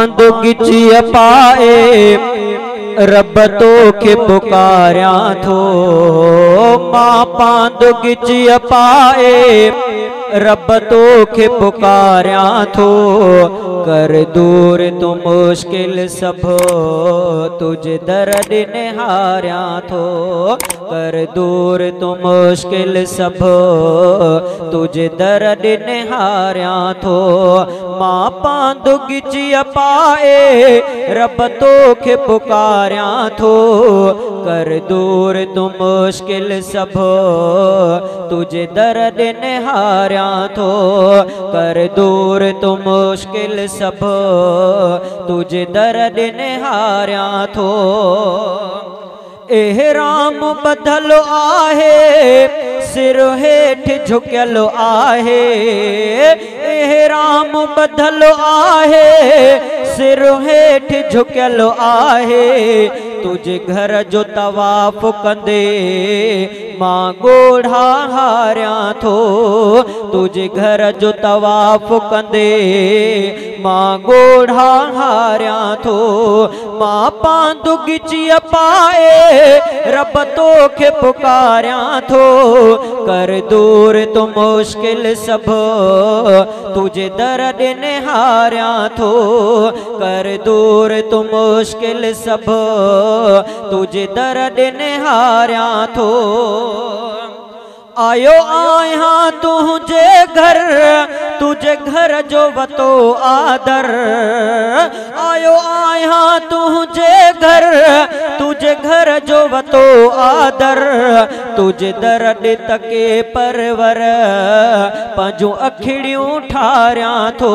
पांदु गिची पाए रब तोखे पुकारियां थो। मां पांदु गिची पाए रब तोखे पुकारियां थो। कर दूर तू मुश्किल सब तुझे दर निहारियां थो। कर दूर तू मुश्किल सब तुझे दर निहारियां थो। मां पांदु गिची पाए रब तोखे पुकारियां थो। कर दूर तू मुश्किल सब तुझे दर निहारियां थो। कर दूर तू मुश्किल सब तुझे दर निहारियां थो। एहराम बदलो आहे सिर हेठ झुकियलो आहे। एहराम बदलो आहे सिर हेठ झुकियलो आहे। तुझे घर जो तवाफ कंदे मां गोढ़ा हारियां थो। तुझे घर जो तवाफ कंदे मां गोढ़ा हारियां थो। मां पांदु गिची पाए रब तोखे पुकारियां थो। कर दूर तू मुश्किल सब तुझे दर निहारियां थो। कर दूर तू मुश्किल सब तुझे दर निहारियां थो। आयो आया तुझे घर जो वतो आदर। आयो आया तुझे घर जो वतो आदर। तुझे दर तके परवर पंजू अखिड़ियों ठारियां थो।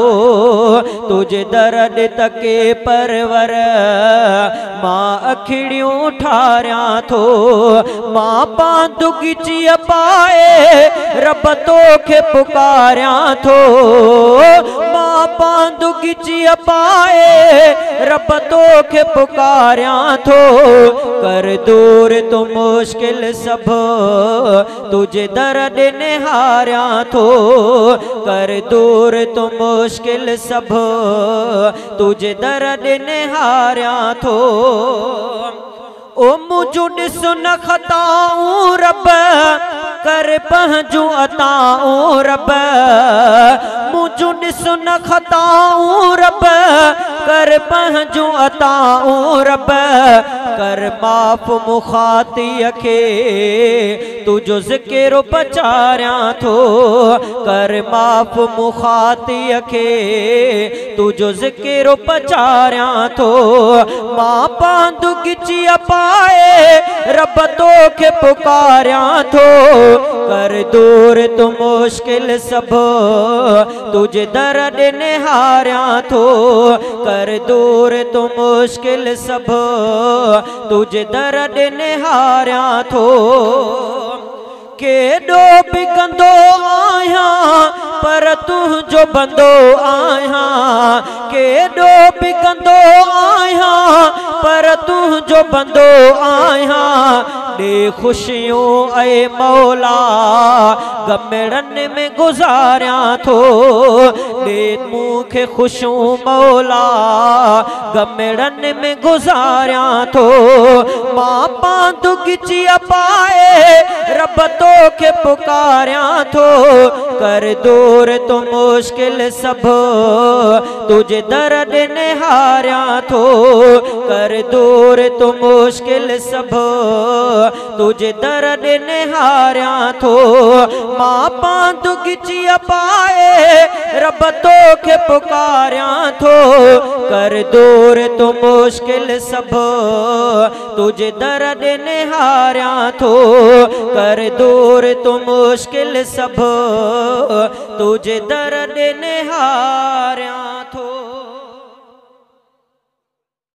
तुझे दर तके परवर मां अखिड़ियों ठारियां थो। मां पांदु गिची पाए रब तोखे पुकारियां थो। मां पांदु गिची पाए रब तोखे पुकारियां थो। कर दूर तू मुश्किल सब तुझे दर निहारियां थो। कर दूर तू मुश्किल सब तुझे दर निहारियां थो। ओ मुझू ॾिस न खताऊं रब कर पंहिंजू अताऊं रब। मुझू ॾिस न खताऊं रब कर पंहिंजू अताऊं रब। कर माफ़ मुखातीअ खे तुझो ज़िक्र पचारियां थो। कर माफ़ मुखातीअ खे तुझो ज़िक्र पचारियां थो। मां पांदु गिची पाए रब तोखे पुकारियां थो। कर दूर तू मुश्किल सब तुझे दर निहारियां थो। कर दूर तू मुश्किल सब तुझे दर निहारियां थो। केॾो बिकंदो आहियां पर तुंहिंजो बंदो आहियां। केॾो बिकंदो आहियां पर तुंहिंजो बंदो आहियां। ॾे ख़ुशियूं ऐं मौला गमिड़नि में गुज़ारियां थो। ॾे मूंखे ख़ुशियूं मौला गमिड़नि में गुज़ारियां थो। मां पांदु गिची पाए रब तोखे पुकारियां थो। कर दूर तू मुश्किल सब तुझे दर निहारियां थो। कर दूर तू मुश्किल सब तुझे दर निहारियां थो। मां पांदु गिची पाए रब तोखे पुकारियां थो। कर दूर तू मुश्किल सब तुझे दर निहारियां थो। कर दूर तू मुश्किल सब तुझे दर निहारियां थो।